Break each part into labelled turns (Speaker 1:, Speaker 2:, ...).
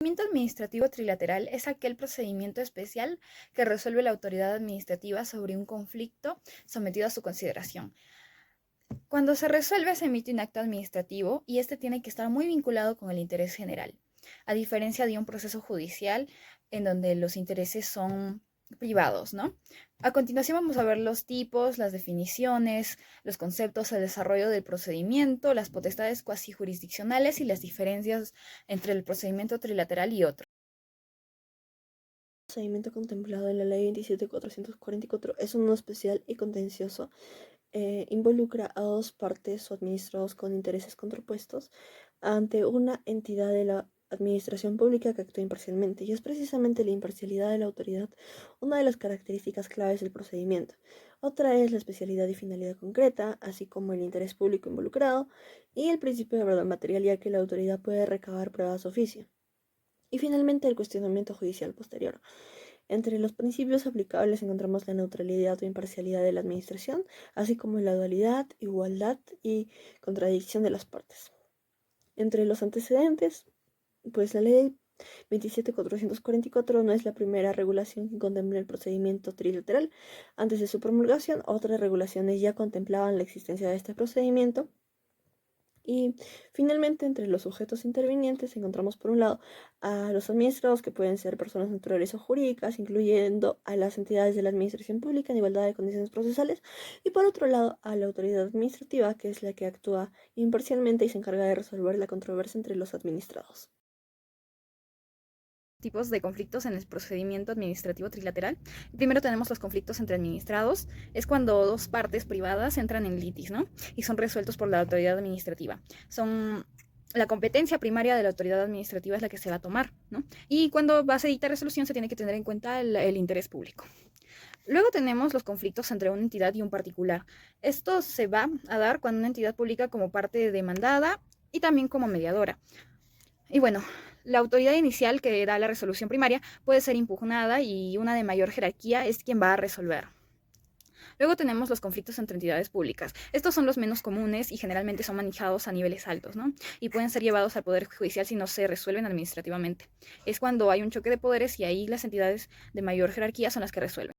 Speaker 1: Procedimiento administrativo trilateral es aquel procedimiento especial que resuelve la autoridad administrativa sobre un conflicto sometido a su consideración. Cuando se resuelve, se emite un acto administrativo y este tiene que estar muy vinculado con el interés general, a diferencia de un proceso judicial en donde los intereses son privados, ¿no? A continuación vamos a ver los tipos, las definiciones, los conceptos, el desarrollo del procedimiento, las potestades cuasi jurisdiccionales y las diferencias entre el procedimiento trilateral y otro.
Speaker 2: El procedimiento contemplado en la Ley 27.444 es uno especial y contencioso. Involucra a dos partes o administrados con intereses contrapuestos ante una entidad de la administración pública que actúa imparcialmente, y es precisamente la imparcialidad de la autoridad una de las características claves del procedimiento. Otra es la especialidad y finalidad concreta, así como el interés público involucrado y el principio de verdad material, ya que la autoridad puede recabar pruebas de oficio. Y finalmente el cuestionamiento judicial posterior. Entre los principios aplicables encontramos la neutralidad o imparcialidad de la administración, así como la dualidad, igualdad y contradicción de las partes. Entre los antecedentes, pues la ley 27.444 no es la primera regulación que contempla el procedimiento trilateral. Antes de su promulgación, otras regulaciones ya contemplaban la existencia de este procedimiento. Y finalmente, entre los sujetos intervinientes encontramos por un lado a los administrados, que pueden ser personas naturales o jurídicas, incluyendo a las entidades de la administración pública en igualdad de condiciones procesales, y por otro lado a la autoridad administrativa, que es la que actúa imparcialmente y se encarga de resolver la controversia entre los administrados.
Speaker 1: Tipos de conflictos en el procedimiento administrativo trilateral. Primero tenemos los conflictos entre administrados. Es cuando dos partes privadas entran en litis, ¿no? Y son resueltos por la autoridad administrativa. La competencia primaria de la autoridad administrativa es la que se va a tomar, ¿no? Y cuando va a dictar resolución se tiene que tener en cuenta el interés público. Luego tenemos los conflictos entre una entidad y un particular. Esto se va a dar cuando una entidad pública como parte demandada y también como mediadora. Y bueno, la autoridad inicial que da la resolución primaria puede ser impugnada y una de mayor jerarquía es quien va a resolver. Luego tenemos los conflictos entre entidades públicas. Estos son los menos comunes y generalmente son manejados a niveles altos, ¿no? Y pueden ser llevados al Poder Judicial si no se resuelven administrativamente. Es cuando hay un choque de poderes y ahí las entidades de mayor jerarquía son las que resuelven.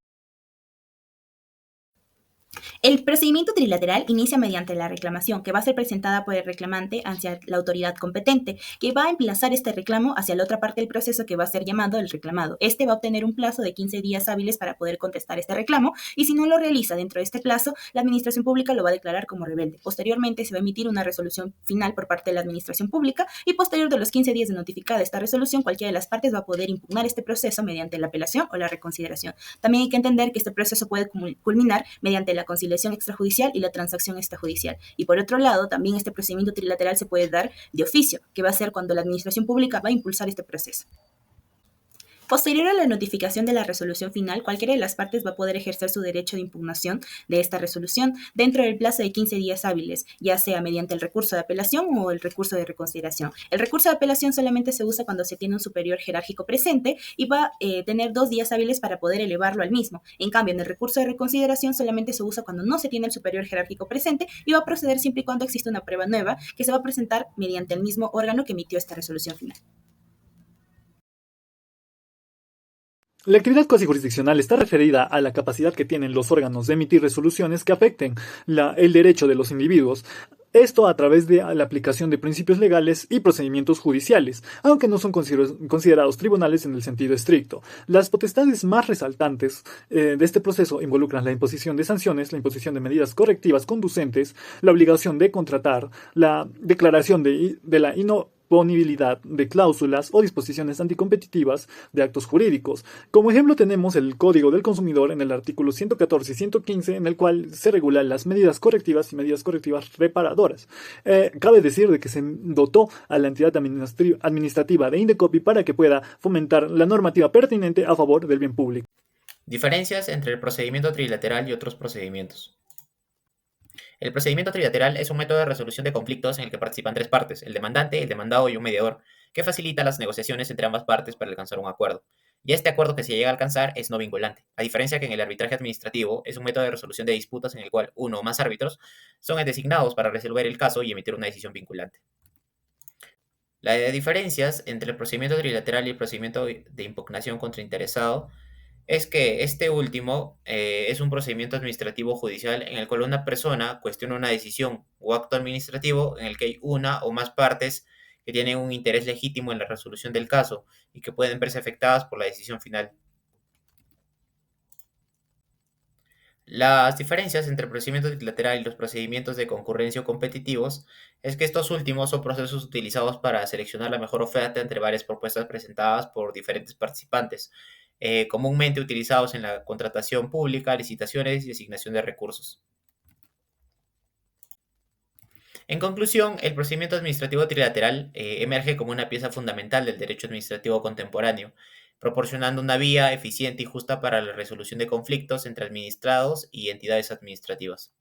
Speaker 3: El procedimiento trilateral inicia mediante la reclamación, que va a ser presentada por el reclamante hacia la autoridad competente, que va a emplazar este reclamo hacia la otra parte del proceso, que va a ser llamado el reclamado. Este va a obtener un plazo de 15 días hábiles para poder contestar este reclamo, y si no lo realiza dentro de este plazo, la administración pública lo va a declarar como rebelde. Posteriormente se va a emitir una resolución final por parte de la administración pública, y posterior de los 15 días de notificada esta resolución, cualquiera de las partes va a poder impugnar este proceso mediante la apelación o la reconsideración. También hay que entender que este proceso puede culminar mediante la conciliación extrajudicial y la transacción extrajudicial. Y por otro lado, también este procedimiento trilateral se puede dar de oficio, que va a ser cuando la administración pública va a impulsar este proceso. Posterior a la notificación de la resolución final, cualquiera de las partes va a poder ejercer su derecho de impugnación de esta resolución dentro del plazo de 15 días hábiles, ya sea mediante el recurso de apelación o el recurso de reconsideración. El recurso de apelación solamente se usa cuando se tiene un superior jerárquico presente y va a tener 2 días hábiles para poder elevarlo al mismo. En cambio, en el recurso de reconsideración solamente se usa cuando no se tiene el superior jerárquico presente y va a proceder siempre y cuando exista una prueba nueva que se va a presentar mediante el mismo órgano que emitió esta resolución final.
Speaker 4: La actividad cuasi jurisdiccional está referida a la capacidad que tienen los órganos de emitir resoluciones que afecten el derecho de los individuos. Esto a través de la aplicación de principios legales y procedimientos judiciales, aunque no son considerados tribunales en el sentido estricto. Las potestades más resaltantes de este proceso involucran la imposición de sanciones, la imposición de medidas correctivas conducentes, la obligación de contratar, la declaración de la disponibilidad de cláusulas o disposiciones anticompetitivas de actos jurídicos. Como ejemplo tenemos el Código del Consumidor en el artículo 114 y 115, en el cual se regulan las medidas correctivas y medidas correctivas reparadoras. Cabe decir de que se dotó a la entidad administrativa de Indecopi para que pueda fomentar la normativa pertinente a favor del bien público.
Speaker 5: Diferencias entre el procedimiento trilateral y otros procedimientos. El procedimiento trilateral es un método de resolución de conflictos en el que participan 3 partes, el demandante, el demandado y un mediador, que facilita las negociaciones entre ambas partes para alcanzar un acuerdo. Y este acuerdo que se llega a alcanzar es no vinculante, a diferencia que en el arbitraje administrativo es un método de resolución de disputas en el cual uno o más árbitros son designados para resolver el caso y emitir una decisión vinculante. Las diferencias entre el procedimiento trilateral y el procedimiento de impugnación contra interesado es que este último es un procedimiento administrativo judicial en el cual una persona cuestiona una decisión o acto administrativo en el que hay una o más partes que tienen un interés legítimo en la resolución del caso y que pueden verse afectadas por la decisión final. Las diferencias entre el procedimiento trilateral y los procedimientos de concurrencia o competitivos es que estos últimos son procesos utilizados para seleccionar la mejor oferta entre varias propuestas presentadas por diferentes participantes, comúnmente utilizados en la contratación pública, licitaciones y asignación de recursos. En conclusión, el procedimiento administrativo trilateral emerge como una pieza fundamental del derecho administrativo contemporáneo, proporcionando una vía eficiente y justa para la resolución de conflictos entre administrados y entidades administrativas.